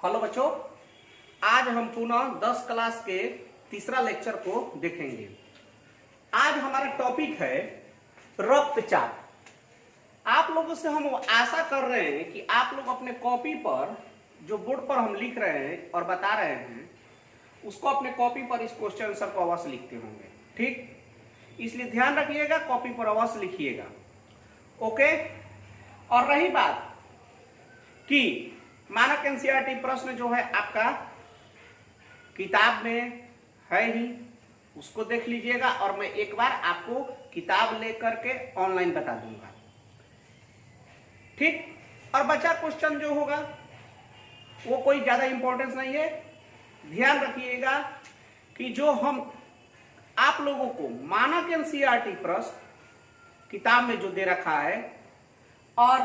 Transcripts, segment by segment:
Hello बच्चों, आज हम पुनः 10 क्लास के तीसरा लेक्चर को देखेंगे। आज हमारा टॉपिक है रक्तचाप। आप लोगों से हम आशा कर रहे हैं कि आप लोग अपने कॉपी पर जो बोर्ड पर हम लिख रहे हैं और बता रहे हैं उसको अपने कॉपी पर इस क्वेश्चन आंसर को अवश्य लिखते होंगे। ठीक, इसलिए ध्यान रखिएगा, कॉपी पर अवश्य लिखिएगा। ओके। और रही बात कि मानक एनसीईआरटी प्रश्न जो है आपका किताब में है ही, उसको देख लीजिएगा और मैं एक बार आपको किताब लेकर के ऑनलाइन बता दूंगा। ठीक। और बचा क्वेश्चन जो होगा वो कोई ज्यादा इंपॉर्टेंस नहीं है। ध्यान रखिएगा कि जो हम आप लोगों को मानक एनसीईआरटी प्रश्न किताब में जो दे रखा है और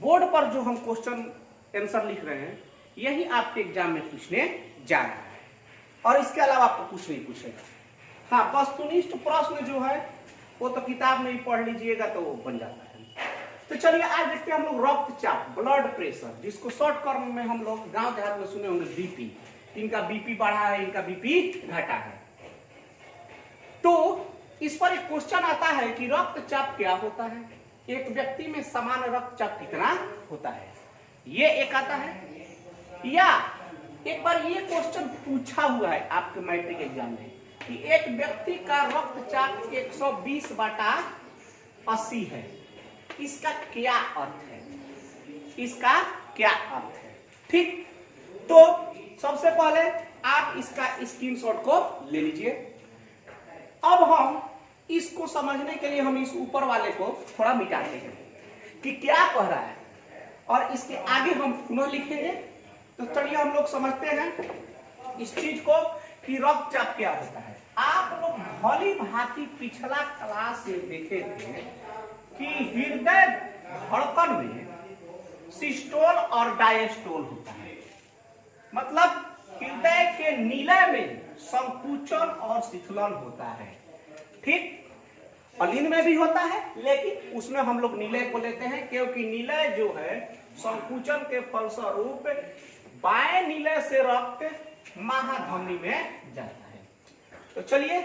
बोर्ड पर जो हम क्वेश्चन आंसर लिख रहे हैं, यही आपके एग्जाम में पूछने जा रहा है और इसके अलावा आपको कुछ नहीं पूछेगा। हाँ, वस्तुनिष्ठ प्रश्न जो है वो तो किताब में ही पढ़ लीजिएगा तो वो बन जाता है। तो चलिए आज देखते हैं हम लोग रक्तचाप, ब्लड प्रेशर, जिसको शॉर्ट टर्म में हम लोग गांव देहात में सुने होंगे बीपी। इनका बीपी बढ़ा है, इनका बीपी घटा है। तो इस पर एक क्वेश्चन आता है कि रक्तचाप क्या होता है, एक व्यक्ति में सामान्य रक्तचाप कितना होता है, ये एक आता है। या एक बार ये क्वेश्चन पूछा हुआ है आपके मैट्रिक एग्जाम में कि एक व्यक्ति का रक्तचाप 120/80 है, इसका क्या अर्थ है, इसका क्या अर्थ है। ठीक, तो सबसे पहले आप इसका स्क्रीनशॉट को ले लीजिए। अब हम इसको समझने के लिए हम इस ऊपर वाले को थोड़ा मिटाते हैं कि क्या कह रहा है और इसके आगे हम पुनः लिखेंगे। तो चलिए हम लोग समझते हैं इस चीज को कि रक्तचाप क्या होता है। आप लोग भली भांति पिछला क्लास में देखे थे कि हृदय धड़कन में सिस्टोल और डायस्टोल होता है। मतलब हृदय के निलय में संकुचन और शिथिलन होता है। ठीक, अलीन में भी होता है, लेकिन उसमें हम लोग निलय को लेते हैं क्योंकि निलय जो है संकुचन के फलस्वरूप बाएं निलय से रक्त महाधमनी में जाता है। तो चलिए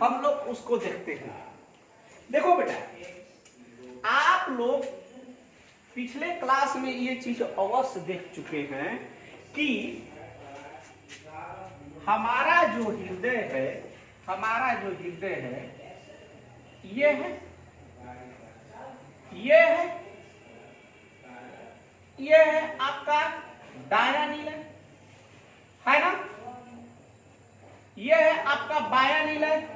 हम लोग उसको देखते हैं। देखो बेटा, आप लोग पिछले क्लास में ये चीज अवश्य देख चुके हैं कि हमारा जो हृदय है, ये है, ये है आपका दायां निलय, है ना। ये है आपका बायां निलय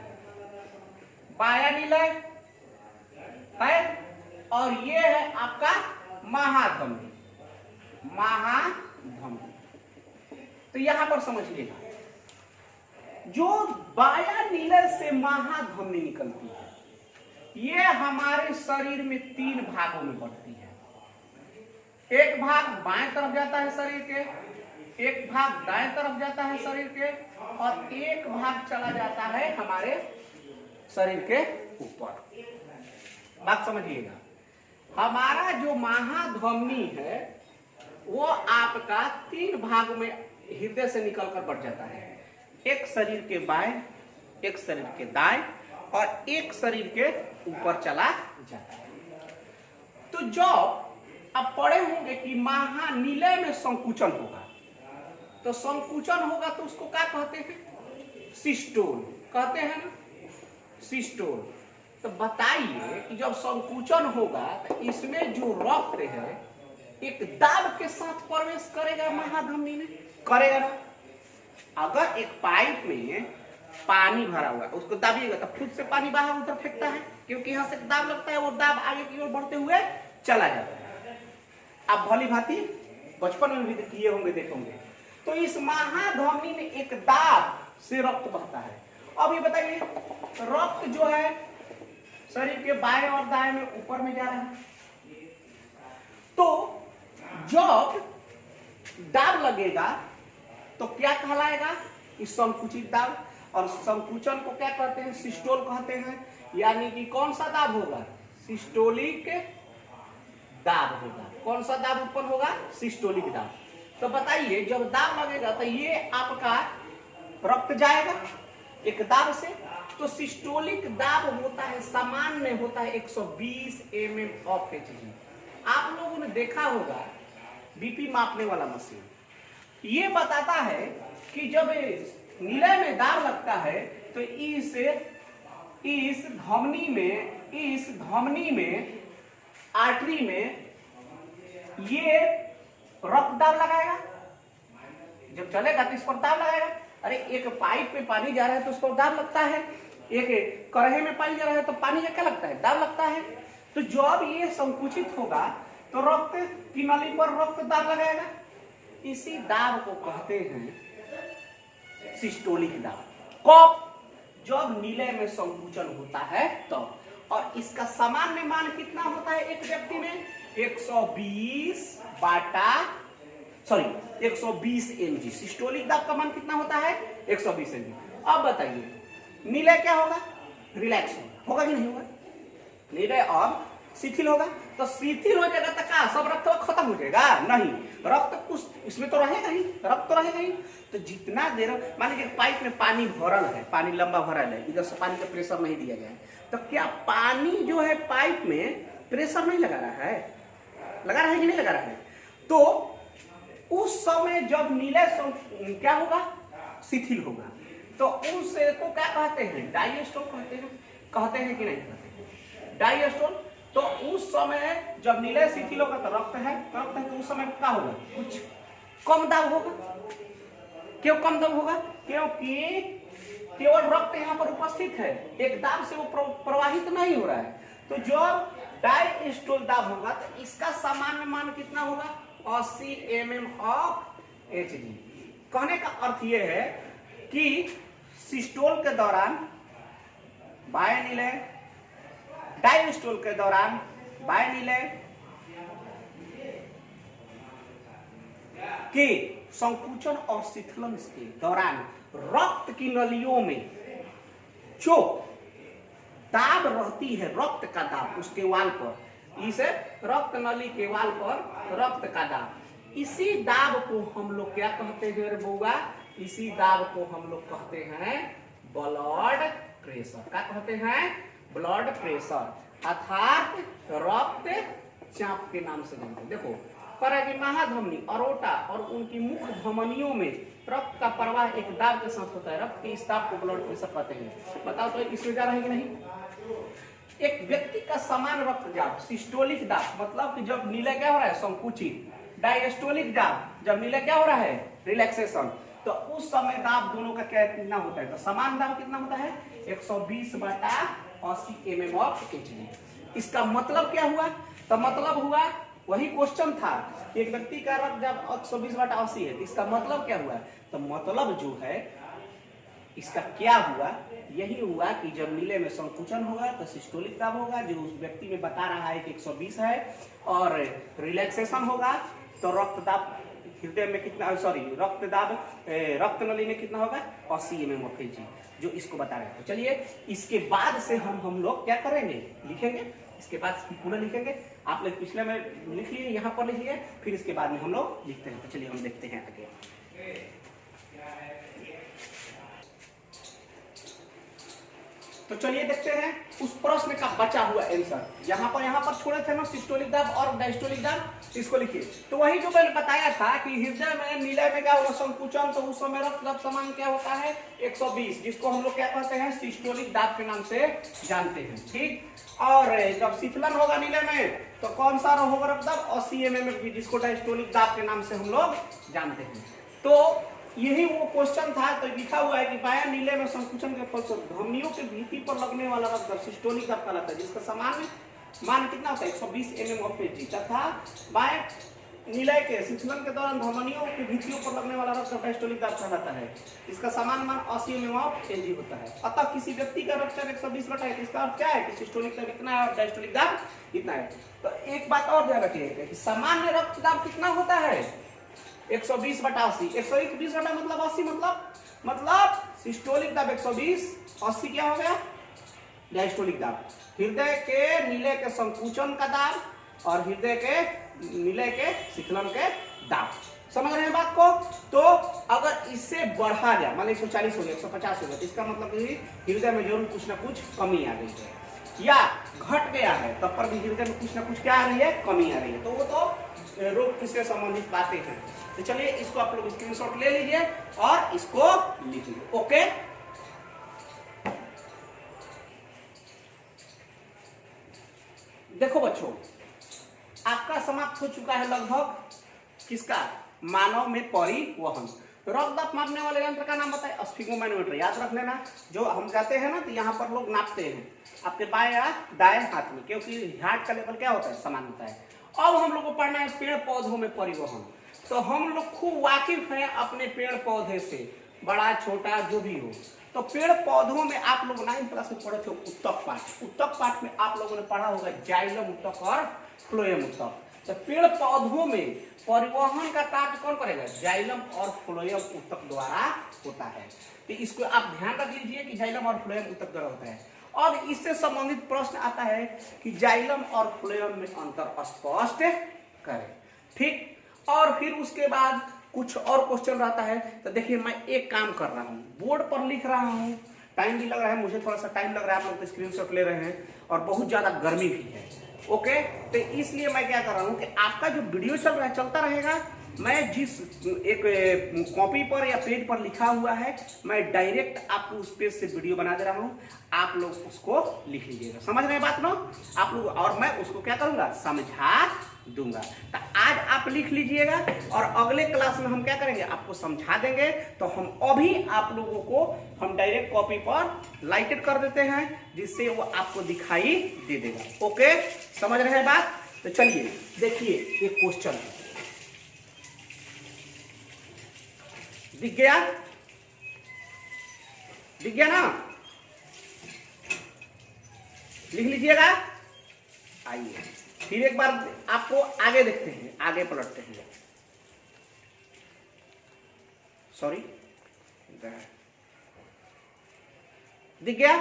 है, और ये है आपका महाधमनी। तो यहां पर समझिएगा, जो बायां निलय से महाधमनी निकलती है, ये हमारे शरीर में 3 भागों में बढ़ती है। एक भाग बाएं तरफ जाता है शरीर के, एक भाग दाएं तरफ जाता है शरीर के, और एक भाग चला जाता है हमारे शरीर के ऊपर। बात समझिएगा, हमारा जो महाधमनी है वो आपका 3 भाग में हृदय से निकलकर बढ़ जाता है। एक शरीर के बाएं, एक शरीर के दाएं और एक शरीर के ऊपर चला जाता है। तो जब आप पढ़े होंगे कि महानिलय में संकुचन होगा, तो संकुचन होगा तो उसको क्या कहते हैं, सिस्टोल कहते हैं ना, सिस्टोल। तो बताइए कि जब संकुचन होगा तो इसमें जो रक्त है एक दाब के साथ प्रवेश करेगा महाधमनी में, करेगा ना। अगर एक पाइप में पानी भरा हुआ है, उसको दाबिएगा तो खुद से पानी बाहर उधर फेंकता है, क्योंकि यहां से दाब लगता है, वो दाब आगे की ओर बढ़ते हुए चला जाता है। आप भली भांति बचपन में भी किए होंगे, देखोगे। तो इस महाधमनी में एक दाब से रक्त बहता है। अब ये बताइए, रक्त जो है शरीर के बाएं और दाएं में ऊपर में जा रहा है, तो जब दाब लगेगा तो क्या कहलाएगा, इस संकुचित दाब। और संकुचन को क्या कहते हैं, सिस्टोल कहते हैं। यानी कि कौन सा दाब होगा, सिस्टोलिक दाब होगा। कौन सा दाब उत्पन्न होगा, सिस्टोलिक दाब। तो बताइए जब दाब लगेगा तो ये आपका रक्त जाएगा एक दाब से, तो सिस्टोलिक दाब होता है सामान्य होता है 120 mm ऑफ Hg। आप लोगों ने देखा होगा बीपी मापने वाला मशीन, ये बताता है कि जब निलय में दाब लगता है तो इस धमनी में आर्टरी में ये रक्त दाब लगाएगा, जब चलेगा तो इस पर दाब लगाएगा। अरे एक पाइप में पानी जा रहा है तो उस पर दाब लगता है, एक कढ़ाई में पानी जा रहा है तो पानी का क्या लगता है, दाब लगता है। तो जब ये संकुचित होगा तो रक्त की नली पर रक्त दाब लगाएगा, इसी दाब को कहते हैं सिस्टोलिक दाब। कब? जब निलय में संकुचन होता है तो। और इसका सामान्य मान कितना होता है एक व्यक्ति में? 120 mg। सिस्टोलिक दाब का मान कितना होता है? 120 mg। अब बताइए निलय क्या होगा? रिलैक्स होगा कि नहीं होगा? निलय अब शिथिल होगा, तो शिथिल हो जाएगा तो क्या सब रक्त खत्म हो जाएगा? नहीं, रक्त कुछ इसमें तो रहेगा ही, रक्त तो रहेगा ही। तो जितना देर मान लीजिए पाइप में पानी भरल है, पानी लंबा भरल है, इधर से पानी का प्रेशर नहीं दिया गया है, तो क्या पानी जो है पाइप में प्रेशर नहीं लगा रहा है? लगा रहा है कि नहीं लगा रहा है? तो उस समय जब निलय क्या होगा? शिथिल होगा, तो उस को क्या कहते हैं? डायस्टोल कहते हैं कि नहीं कहते हैं? डायस्टोल। तो उस समय जब निलय शिथिल होगा तो रक्त है तो उस समय क्या होगा? कुछ कम दाब होगा। क्यों कम दाब होगा? क्योंकि केवल रक्त यहाँ पर उपस्थित है, एक दाब से वो प्रवाहित नहीं हो रहा है। तो जब डायस्टोल दाब होगा तो इसका सामान्य मान कितना होगा? 80 mm ऑफ Hg। कहने का अर्थ यह है कि सिस्टोल के दौरान बाह्य निलय, डायस्टोल के दौरान बाह्य निलय के संकुचन और शिथिलन के दौरान रक्त की नलियों में जो दाब रहती है, रक्त का दाब उसके वाल पर, इस रक्त नली के वाल पर रक्त का दाब, इसी दाब को हम लोग क्या कहते हैं रे बउआ? इसी दाब को हम लोग कहते हैं ब्लड प्रेशर। क्या कहते हैं? ब्लड प्रेशर, अर्थात रक्त चाप के नाम से जानते हैं। देखो कि महाधमनी, अरोटा और उनकी मुख्य धमनियों में रक्त का प्रवाह एक दाब के साथ होता है। रक्त के इस दाब को ब्लड प्रेशर कहते हैं। बताओ तो इसमें जा रहा है कि नहीं? एक व्यक्ति का समान रक्त दाब सिस्टोलिक दाब, मतलब कि जब निलय क्या हो रहा है? संकुचित। डायस्टोलिक दाब जब निलय क्या हो रहा है? रिलैक्सेशन। तो उस समय दाब दोनों का क्या कितना होता है? तो समान दाब कितना होता है? 120/80 mm ऑफ Hg। इसका मतलब क्या हुआ? तो मतलब हुआ वही क्वेश्चन था, एक व्यक्ति का रक्त जब 120/80 है तो इसका मतलब क्या हुआ? तो मतलब जो है इसका क्या हुआ? यही हुआ कि जब निलय में संकुचन होगा तो सिस्टोलिक दाब होगा जो उस व्यक्ति में बता रहा है कि 120 है, और रिलैक्सेशन होगा तो रक्त दाब हृदय में कितना, रक्त दाब रक्त नली में कितना होगा? 80 mm ऑफ Hg, जो इसको बता रहे हैं। तो चलिए इसके बाद से हम लोग क्या करेंगे? लिखेंगे। इसके बाद पूरा लिखेंगे। आप लोग पिछले में लिख लिए, यहाँ पर लिख लिए, फिर इसके बाद में हम लोग लिखते हैं। तो चलिए हम देखते हैं आगे। तो चलिए देखते हैं उस प्रश्न का बचा हुआ आंसर। यहाँ पर छोड़े थे ना सिस्टोलिक दाब और डायस्टोलिक दाब, इसको लिखिए। तो वही जो मैंने बताया था कि हृदय में निलय में क्या होगा? संकुचन, तो उस समय रक्त दाब समान क्या होता है? 120, जिसको हम लोग क्या कहते हैं? सिस्टोलिक दाब के नाम से जानते हैं। ठीक। और जब शिथिलन होगा निलय में तो कौन सा होगा रक्त दाब? 80 mm, जिसको डायस्टोलिक दाब के नाम से हम लोग जानते हैं। तो यही वो क्वेश्चन था। तो लिखा हुआ है कि बाह्य निलय में संकुचन के फलस्वरूप धमनियों के भीति पर लगने वाला रक्त दाब सिस्टोलिक दाब कहलाता है, जिसका सामान्य मान कितना होता है? 120 mm ऑफ Hg। तथा बाह्य निलय के शिथिलन के दौरान धमनियों की भित्तियों पर लगने वाला रक्त डायस्टोलिक दाब कहलाता है, इसका सामान्य मान 80 mm ऑफ Hg होता है। अतः किसी व्यक्ति का रक्तचाप 120/है, इसका अर्थ क्या है कि सिस्टोलिक दाब इतना है और डायस्टोलिक दाब इतना है। तो एक बात और ध्यान रखिएगा कि सामान्य रक्त दाब कितना होता है? 120/80। 120 मतलब 80, मतलब सिस्टोलिक दाब 120, 80 क्या हो गया? डायस्टोलिक दाब। हृदय के निलय के संकुचन का दाब और हृदय के निलय के शिथिलन के दाब समझ रहे हैं बात को? तो अगर इससे बढ़ा गया, मान लीजिए 140 हो गया, 150 हो गया, तो इसका मतलब हृदय में जरूर कुछ ना कुछ कमी आ गई है, या घट गया है तब पर भी हृदय में कुछ ना कुछ क्या आ रही है, कमी आ रही है। तो वो तो रोग किससे संबंधित बातें हैं। तो चलिए इसको आप लोग स्क्रीनशॉट ले लीजिए और इसको लिख लीजिए। ओके, देखो बच्चों, आपका समाप्त हो चुका है लगभग किसका, मानव में परिवहन। रक्तदाब मापने वाले यंत्र का नाम बताए, स्फिगोमैनोमीटर। याद रख लेना, जो हम जाते हैं ना तो यहाँ पर लोग नापते हैं आपके बाएं या दाएं हाथ में, क्योंकि हार्ट का लेवल क्या होता है, समान होता है। अब हम लोग को पढ़ना है पेड़ पौधों में परिवहन। तो हम लोग खूब वाकिफ हैं अपने पेड़ पौधे से, बड़ा छोटा जो भी हो। तो पेड़ पौधों में आप लोग 9th क्लास में पढ़े थे उत्तक पाठ। उत्तक पाठ में आप लोगों ने पढ़ा होगा जाइलम उत्तक और फ्लोएम उत्तक। तो पेड़ पौधों में परिवहन का कार्य कौन करेगा, जाइलम और फ्लोएम उत्तक द्वारा होता है। तो इसको आप ध्यान रख लीजिए कि जाइलम और फ्लोएम उत्तक द्वारा होता है। और इससे संबंधित प्रश्न आता है कि जाइलम और फ्लोएम में अंतर स्पष्ट करें, ठीक। और फिर उसके बाद कुछ और क्वेश्चन रहता है। तो देखिए मैं एक काम कर रहा हूँ, बोर्ड पर लिख रहा हूँ, टाइम भी लग रहा है, मुझे थोड़ा सा टाइम लग रहा है, आप लोग तो स्क्रीनशॉट ले रहे हैं और बहुत ज्यादा गर्मी भी है। ओके, तो इसलिए मैं क्या कर रहा हूँ कि आपका जो वीडियो चल रहा है चलता रहेगा, मैं जिस एक कॉपी पर या पेज पर लिखा हुआ है मैं डायरेक्ट आपको उस पेज से वीडियो बना दे रहा हूँ, आप लोग उसको लिख लीजिएगा। समझ रहे हैं बात ना आप लोग, और मैं उसको क्या करूंगा, समझा दूंगा। तो आज आप लिख लीजिएगा और अगले क्लास में हम क्या करेंगे, आपको समझा देंगे। तो हम अभी आप लोगों को हम डायरेक्ट कॉपी पर लाइटेड कर देते हैं, जिससे वो आपको दिखाई दे देगा। ओके, समझ रहे हैं बात? तो चलिए देखिए एक क्वेश्चन दिख गया, दिख गया ना, लिख लीजिएगा। आइए फिर एक बार आपको आगे देखते हैं, आगे पलटते हैं। सॉरी, दिख गया?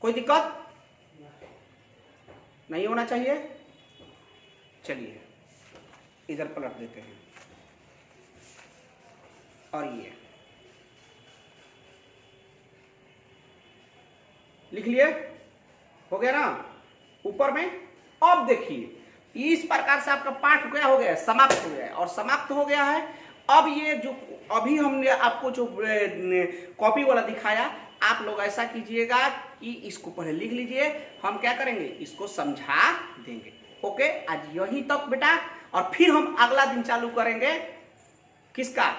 कोई दिक्कत नहीं होना चाहिए। चलिए इधर पलट देते हैं और ये लिख लिए, हो गया ना ऊपर में। अब देखिए इस प्रकार से आपका पाठ क्या हो गया, समाप्त हो गया है। और समाप्त हो गया है, अब ये जो अभी हमने आपको जो कॉपी वाला दिखाया, आप लोग ऐसा कीजिएगा कि इसको पहले लिख लीजिए, हम क्या करेंगे इसको समझा देंगे। ओके, आज यहीं तक बेटा, और फिर हम अगला दिन चालू करेंगे किसका,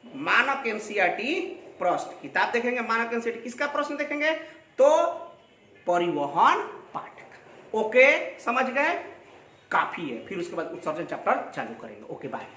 मानक एनसीईआरटी प्रश्न किताब देखेंगे। मानक एनसीईआरटी किसका प्रश्न देखेंगे, तो परिवहन पाठ का। ओके, समझ गए? काफी है, फिर उसके बाद उत्सर्जन चैप्टर चालू करेंगे। Okay, bye.